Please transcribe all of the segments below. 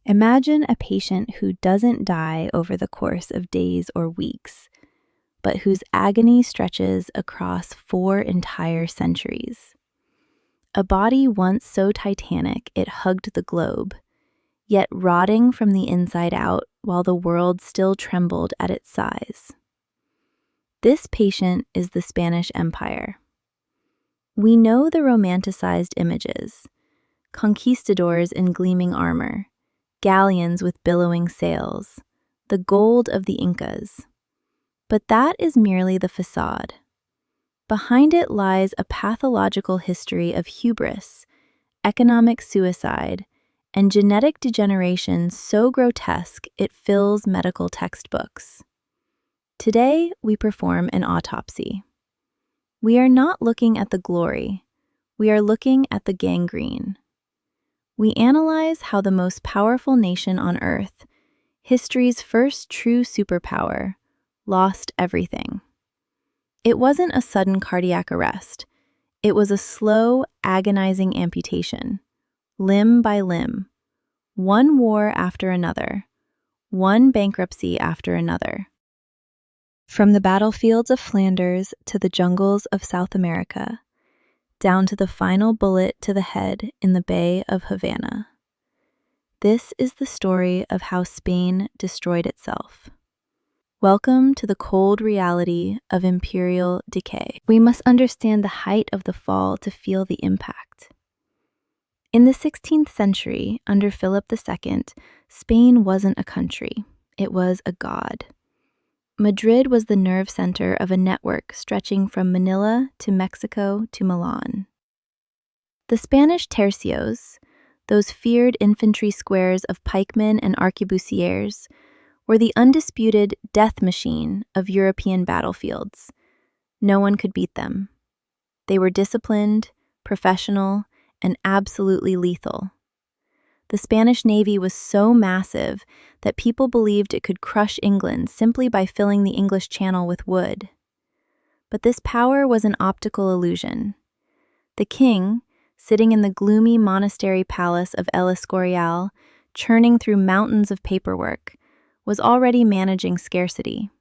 Imagine a patient who doesn't die over the course of days or weeks, but whose agony stretches across 4 entire centuries. A body once so titanic it hugged the globe, yet rotting from the inside out while the world still trembled at its size. This patient is the Spanish Empire. We know the romanticized images: conquistadors in gleaming armor, galleons with billowing sails, the gold of the Incas. But that is merely the facade. Behind it lies a pathological history of hubris, economic suicide, and genetic degeneration so grotesque it fills medical textbooks. Today, we perform an autopsy. We are not looking at the glory, we are looking at the gangrene. We analyze how the most powerful nation on earth, history's first true superpower, lost everything. It wasn't a sudden cardiac arrest. It was a slow, agonizing amputation, limb by limb, one war after another, one bankruptcy after another. From the battlefields of Flanders to the jungles of South America, down to the final bullet to the head in the Bay of Havana. This is the story of how Spain destroyed itself. Welcome to the cold reality of imperial decay. We must understand the height of the fall to feel the impact. In the 16th century, under Philip II, Spain wasn't a country, it was a god. Madrid was the nerve center of a network stretching from Manila to Mexico to Milan. The Spanish tercios, those feared infantry squares of pikemen and arquebusiers, were the undisputed death machine of European battlefields. No one could beat them. They were disciplined, professional, and absolutely lethal. The Spanish Navy was so massive that people believed it could crush England simply by filling the English Channel with wood. But this power was an optical illusion. The king, sitting in the gloomy monastery palace of El Escorial, churning through mountains of paperwork, was already managing scarcity.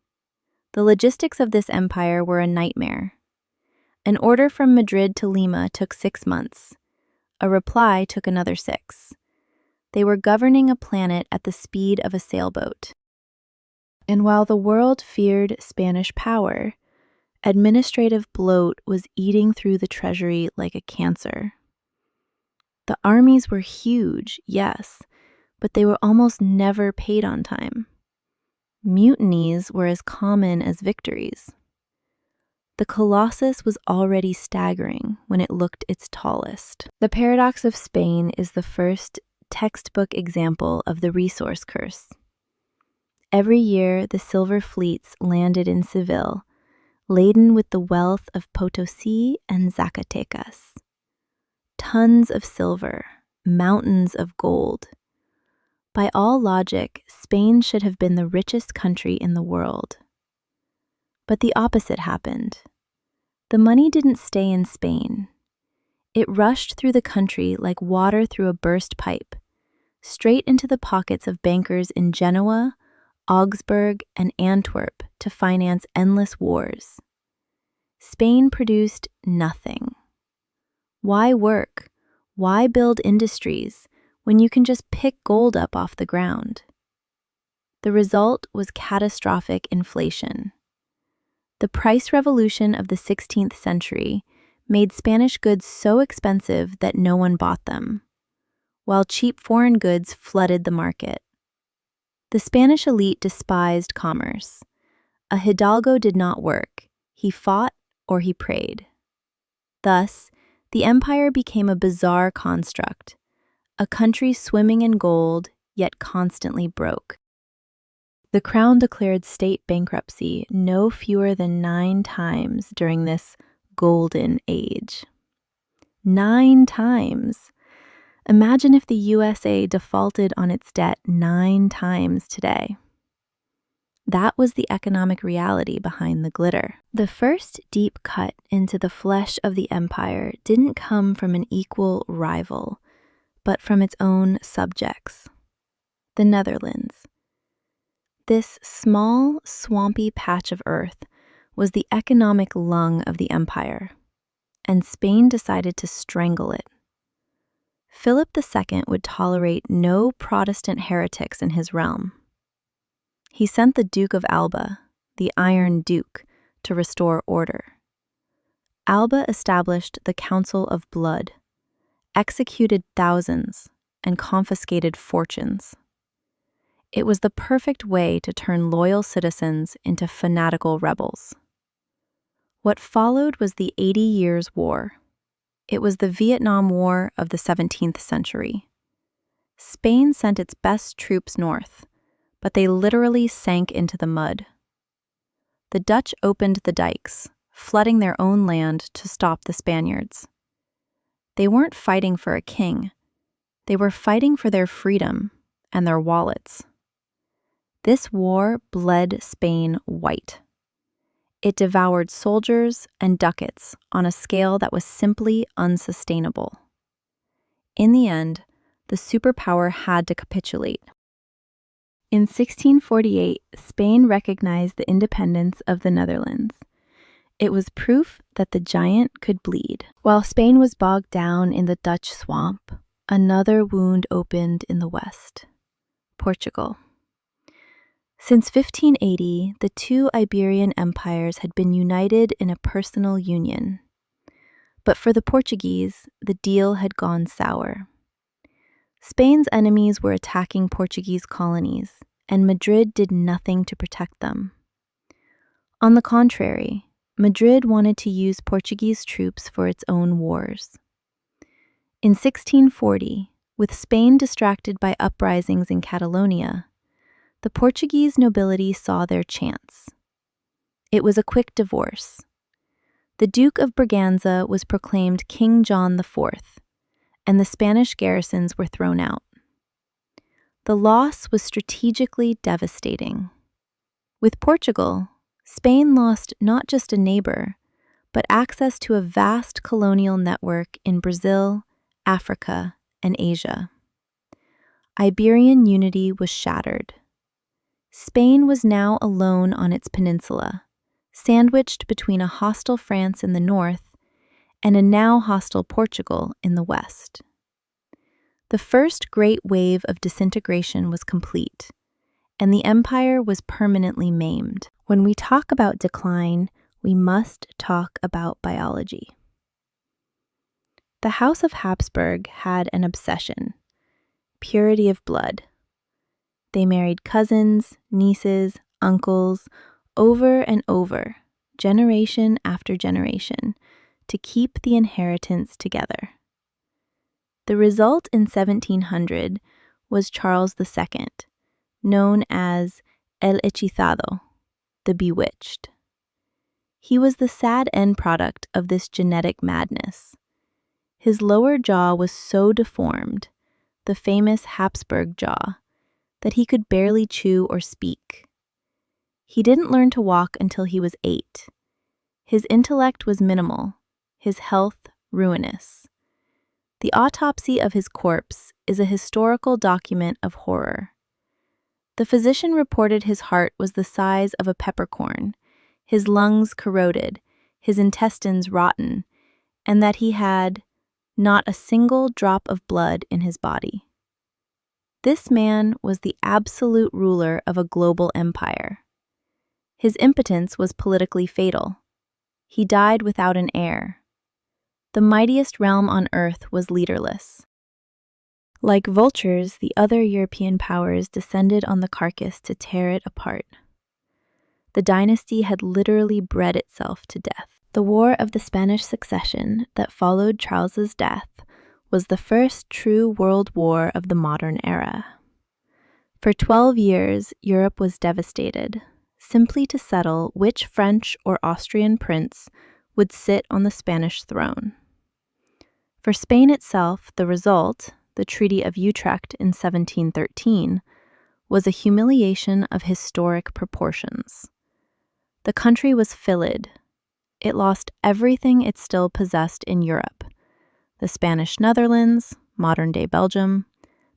The logistics of this empire were a nightmare. An order from Madrid to Lima took 6 months. A reply took another 6. They were governing a planet at the speed of a sailboat. And while the world feared Spanish power, administrative bloat was eating through the treasury like a cancer. The armies were huge, yes, but they were almost never paid on time. Mutinies were as common as victories. The Colossus was already staggering when it looked its tallest. The paradox of Spain is the first textbook example of the resource curse. Every year, the silver fleets landed in Seville, laden with the wealth of Potosí and Zacatecas. Tons of silver, mountains of gold. By all logic, Spain should have been the richest country in the world. But the opposite happened. The money didn't stay in Spain. It rushed through the country like water through a burst pipe, straight into the pockets of bankers in Genoa, Augsburg, and Antwerp to finance endless wars. Spain produced nothing. Why work? Why build industries when you can just pick gold up off the ground? The result was catastrophic inflation. The price revolution of the 16th century made Spanish goods so expensive that no one bought them, while cheap foreign goods flooded the market. The Spanish elite despised commerce. A hidalgo did not work. He fought or he prayed. Thus, the empire became a bizarre construct, a country swimming in gold, yet constantly broke. The crown declared state bankruptcy no fewer than 9 times during this golden age. 9 times! Imagine if the USA defaulted on its debt 9 times today. That was the economic reality behind the glitter. The first deep cut into the flesh of the empire didn't come from an equal rival, but from its own subjects. The Netherlands. This small, swampy patch of earth was the economic lung of the empire, and Spain decided to strangle it. Philip II would tolerate no Protestant heretics in his realm. He sent the Duke of Alba, the Iron Duke, to restore order. Alba established the Council of Blood, executed thousands, and confiscated fortunes. It was the perfect way to turn loyal citizens into fanatical rebels. What followed was the 80 Years' War. It was the Vietnam War of the 17th century. Spain sent its best troops north, but they literally sank into the mud. The Dutch opened the dikes, flooding their own land to stop the Spaniards. They weren't fighting for a king. They were fighting for their freedom and their wallets. This war bled Spain white. It devoured soldiers and ducats on a scale that was simply unsustainable. In the end, the superpower had to capitulate. In 1648, Spain recognized the independence of the Netherlands. It was proof that the giant could bleed. While Spain was bogged down in the Dutch swamp, another wound opened in the west: Portugal. Since 1580, the two Iberian empires had been united in a personal union. But for the Portuguese, the deal had gone sour. Spain's enemies were attacking Portuguese colonies, and Madrid did nothing to protect them. On the contrary, Madrid wanted to use Portuguese troops for its own wars. In 1640, with Spain distracted by uprisings in Catalonia, the Portuguese nobility saw their chance. It was a quick divorce. The Duke of Braganza was proclaimed King John IV, and the Spanish garrisons were thrown out. The loss was strategically devastating. With Portugal, Spain lost not just a neighbor, but access to a vast colonial network in Brazil, Africa, and Asia. Iberian unity was shattered. Spain was now alone on its peninsula, sandwiched between a hostile France in the north and a now hostile Portugal in the west. The first great wave of disintegration was complete, and the empire was permanently maimed. When we talk about decline, we must talk about biology. The House of Habsburg had an obsession: purity of blood. They married cousins, nieces, uncles, over and over, generation after generation, to keep the inheritance together. The result in 1700 was Charles II, known as El Hechizado, the Bewitched. He was the sad end product of this genetic madness. His lower jaw was so deformed, the famous Habsburg jaw, that he could barely chew or speak. He didn't learn to walk until he was 8. His intellect was minimal, his health ruinous. The autopsy of his corpse is a historical document of horror. The physician reported his heart was the size of a peppercorn, his lungs corroded, his intestines rotten, and that he had not a single drop of blood in his body. This man was the absolute ruler of a global empire. His impotence was politically fatal. He died without an heir. The mightiest realm on earth was leaderless. Like vultures, the other European powers descended on the carcass to tear it apart. The dynasty had literally bred itself to death. The War of the Spanish Succession that followed Charles's death was the first true world war of the modern era. For 12 years, Europe was devastated, simply to settle which French or Austrian prince would sit on the Spanish throne. For Spain itself, the result, the Treaty of Utrecht in 1713, was a humiliation of historic proportions. The country was filled. It lost everything it still possessed in Europe: the Spanish Netherlands, modern-day Belgium,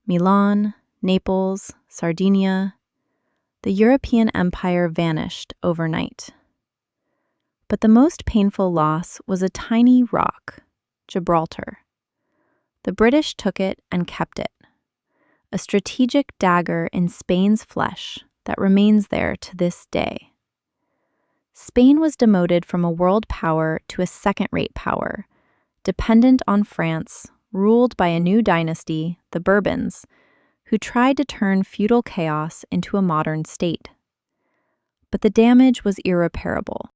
Milan, Naples, Sardinia. The European empire vanished overnight. But the most painful loss was a tiny rock, Gibraltar. The British took it and kept it, a strategic dagger in Spain's flesh that remains there to this day. Spain was demoted from a world power to a second-rate power, dependent on France, ruled by a new dynasty, the Bourbons, who tried to turn feudal chaos into a modern state. But the damage was irreparable.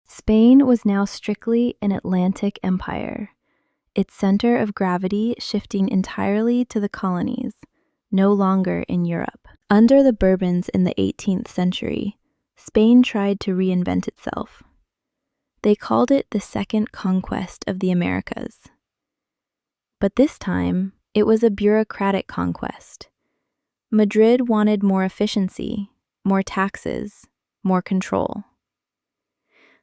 Spain was now strictly an Atlantic empire, its center of gravity shifting entirely to the colonies, no longer in Europe. Under the Bourbons in the 18th century, Spain tried to reinvent itself. They called it the Second Conquest of the Americas. But this time, it was a bureaucratic conquest. Madrid wanted more efficiency, more taxes, more control.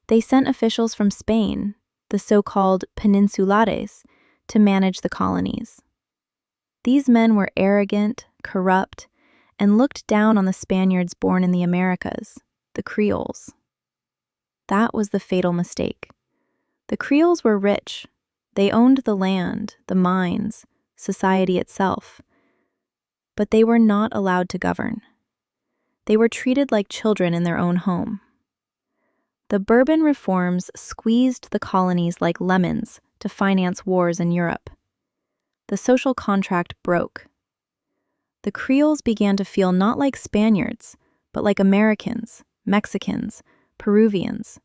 They sent officials from Spain, the so-called peninsulares, to manage the colonies. These men were arrogant, corrupt, and looked down on the Spaniards born in the Americas, the Creoles. That was the fatal mistake. The Creoles were rich. They owned the land, the mines, society itself. But they were not allowed to govern. They were treated like children in their own home. The Bourbon reforms squeezed the colonies like lemons to finance wars in Europe. The social contract broke. The Creoles began to feel not like Spaniards, but like Americans, Mexicans, Peruvians.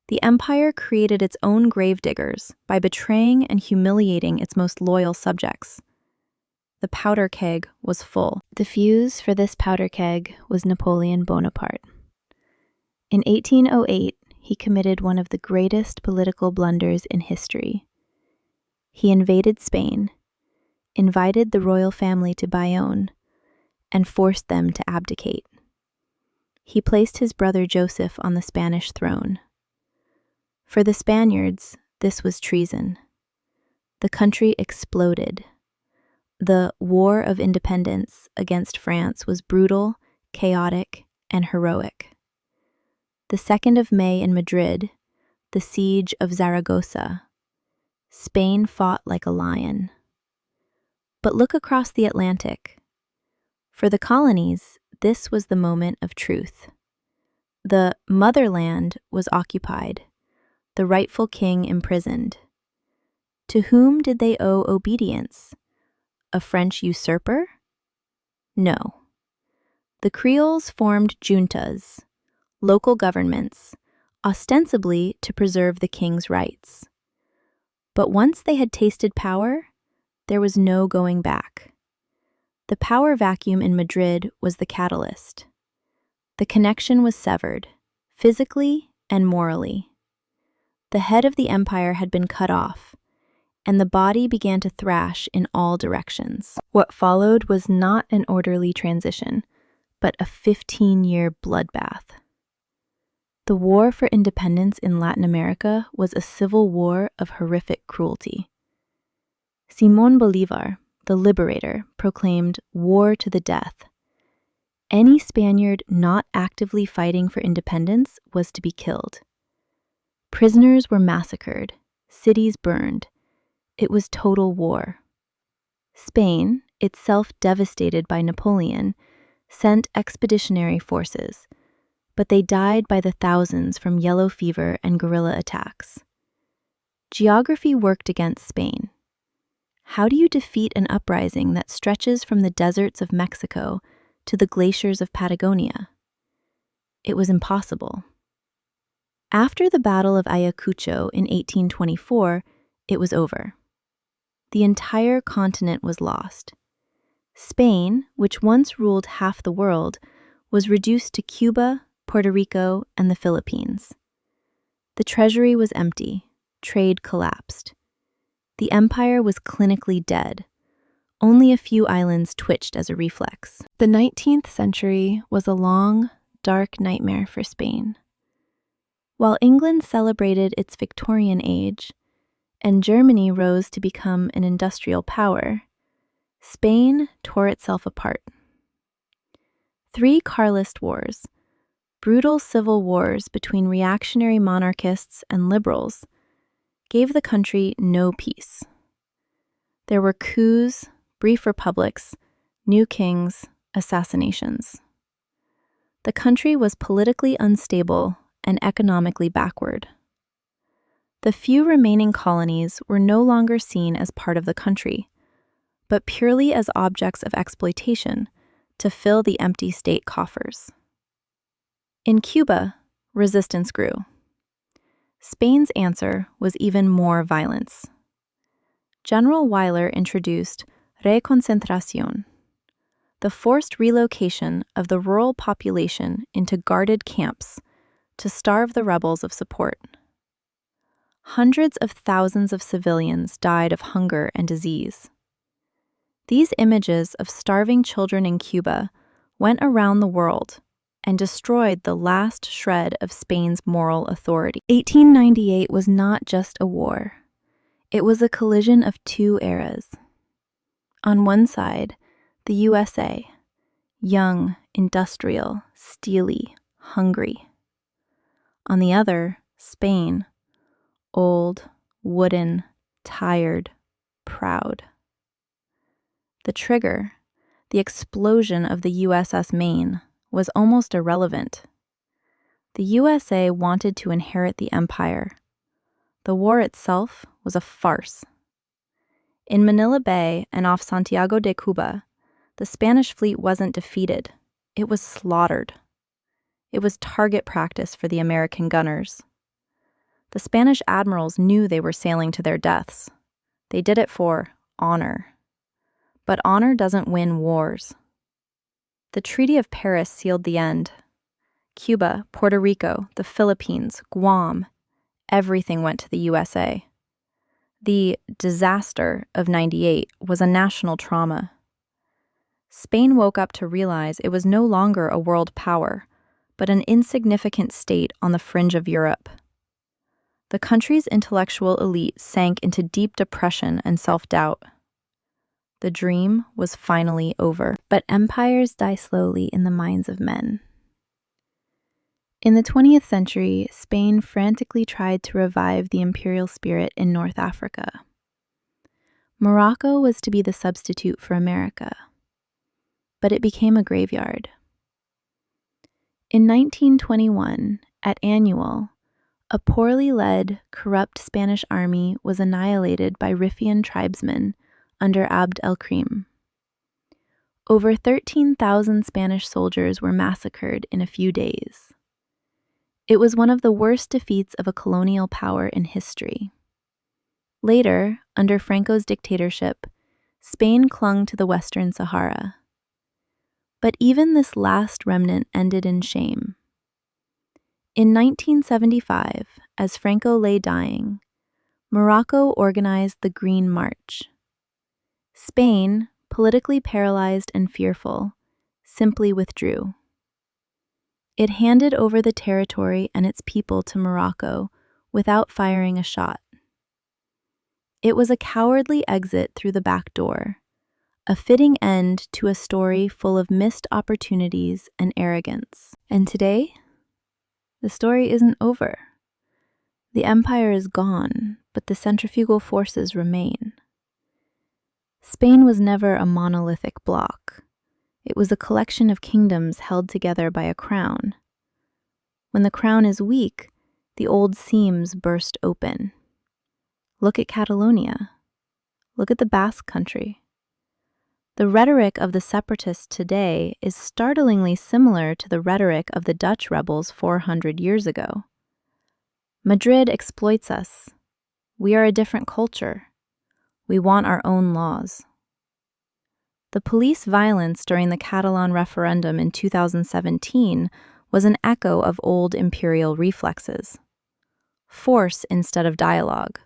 The empire created its own gravediggers by betraying and humiliating its most loyal subjects. The powder keg was full. The fuse for this powder keg was Napoleon Bonaparte. In 1808, he committed one of the greatest political blunders in history. He invaded Spain, invited the royal family to Bayonne, and forced them to abdicate. He placed his brother Joseph on the Spanish throne. For the Spaniards, this was treason. The country exploded. The War of Independence against France was brutal, chaotic, and heroic. The 2nd of May in Madrid, the siege of Zaragoza, Spain fought like a lion. But look across the Atlantic. For the colonies, this was the moment of truth. The motherland was occupied, the rightful king imprisoned. To whom did they owe obedience? A French usurper? No. The Creoles formed juntas, local governments, ostensibly to preserve the king's rights. But once they had tasted power, there was no going back. The power vacuum in Madrid was the catalyst. The connection was severed, physically and morally. The head of the empire had been cut off, and the body began to thrash in all directions. What followed was not an orderly transition, but a 15-year bloodbath. The war for independence in Latin America was a civil war of horrific cruelty. Simón Bolívar, the liberator, proclaimed war to the death. Any Spaniard not actively fighting for independence was to be killed. Prisoners were massacred, cities burned. It was total war. Spain, itself devastated by Napoleon, sent expeditionary forces, but they died by the thousands from yellow fever and guerrilla attacks. Geography worked against Spain. How do you defeat an uprising that stretches from the deserts of Mexico to the glaciers of Patagonia? It was impossible. After the Battle of Ayacucho in 1824, it was over. The entire continent was lost. Spain, which once ruled half the world, was reduced to Cuba, Puerto Rico, and the Philippines. The treasury was empty. Trade collapsed. The empire was clinically dead. Only a few islands twitched as a reflex. The 19th century was a long, dark nightmare for Spain. While England celebrated its Victorian age, and Germany rose to become an industrial power, Spain tore itself apart. 3 Carlist wars, brutal civil wars between reactionary monarchists and liberals, gave the country no peace. There were coups, brief republics, new kings, assassinations. The country was politically unstable and economically backward. The few remaining colonies were no longer seen as part of the country, but purely as objects of exploitation to fill the empty state coffers. In Cuba, resistance grew. Spain's answer was even more violence. General Weyler introduced reconcentración, the forced relocation of the rural population into guarded camps to starve the rebels of support. Hundreds of thousands of civilians died of hunger and disease. These images of starving children in Cuba went around the world and destroyed the last shred of Spain's moral authority. 1898 was not just a war. It was a collision of 2 eras. On one side, the USA, young, industrial, steely, hungry. On the other, Spain, old, wooden, tired, proud. The trigger, the explosion of the USS Maine, was almost irrelevant. The USA wanted to inherit the empire. The war itself was a farce. In Manila Bay and off Santiago de Cuba, the Spanish fleet wasn't defeated, it was slaughtered. It was target practice for the American gunners. The Spanish admirals knew they were sailing to their deaths. They did it for honor. But honor doesn't win wars. The Treaty of Paris sealed the end. Cuba, Puerto Rico, the Philippines, Guam, everything went to the USA. The disaster of '98 was a national trauma. Spain woke up to realize it was no longer a world power, but an insignificant state on the fringe of Europe. The country's intellectual elite sank into deep depression and self-doubt. The dream was finally over. But empires die slowly in the minds of men. In the 20th century, Spain frantically tried to revive the imperial spirit in North Africa. Morocco was to be the substitute for America, but it became a graveyard. In 1921, at Annual, a poorly led, corrupt Spanish army was annihilated by Riffian tribesmen under Abd el-Krim. Over 13,000 Spanish soldiers were massacred in a few days. It was one of the worst defeats of a colonial power in history. Later, under Franco's dictatorship, Spain clung to the Western Sahara. But even this last remnant ended in shame. In 1975, as Franco lay dying, Morocco organized the Green March. Spain, politically paralyzed and fearful, simply withdrew. It handed over the territory and its people to Morocco without firing a shot. It was a cowardly exit through the back door, a fitting end to a story full of missed opportunities and arrogance. And today, the story isn't over. The empire is gone, but the centrifugal forces remain. Spain was never a monolithic block. It was a collection of kingdoms held together by a crown. When the crown is weak, the old seams burst open. Look at Catalonia. Look at the Basque Country. The rhetoric of the separatists today is startlingly similar to the rhetoric of the Dutch rebels 400 years ago. Madrid exploits us. We are a different culture. We want our own laws. The police violence during the Catalan referendum in 2017 was an echo of old imperial reflexes. Force instead of dialogue.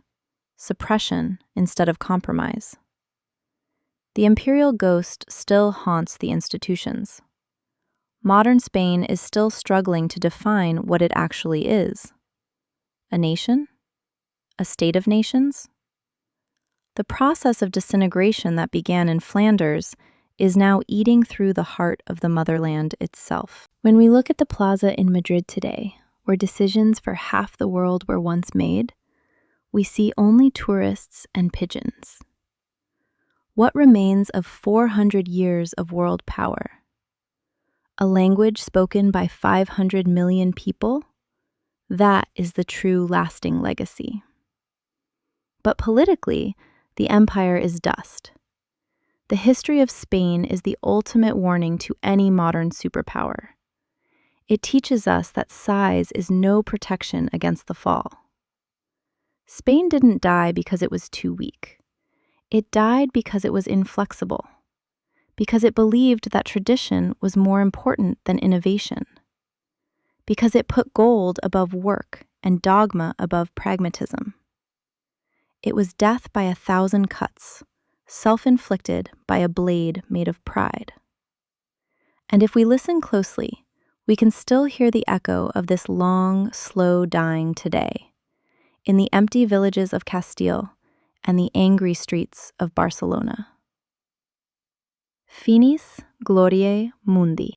Suppression instead of compromise. The imperial ghost still haunts the institutions. Modern Spain is still struggling to define what it actually is. A nation? A state of nations? The process of disintegration that began in Flanders is now eating through the heart of the motherland itself. When we look at the plaza in Madrid today, where decisions for half the world were once made, we see only tourists and pigeons. What remains of 400 years of world power? A language spoken by 500 million people? That is the true lasting legacy. But politically, the empire is dust. The history of Spain is the ultimate warning to any modern superpower. It teaches us that size is no protection against the fall. Spain didn't die because it was too weak. It died because it was inflexible, because it believed that tradition was more important than innovation, because it put gold above work and dogma above pragmatism. It was death by 1,000 cuts, self-inflicted by a blade made of pride. And if we listen closely, we can still hear the echo of this long, slow dying today, in the empty villages of Castile and the angry streets of Barcelona. Finis gloriae mundi.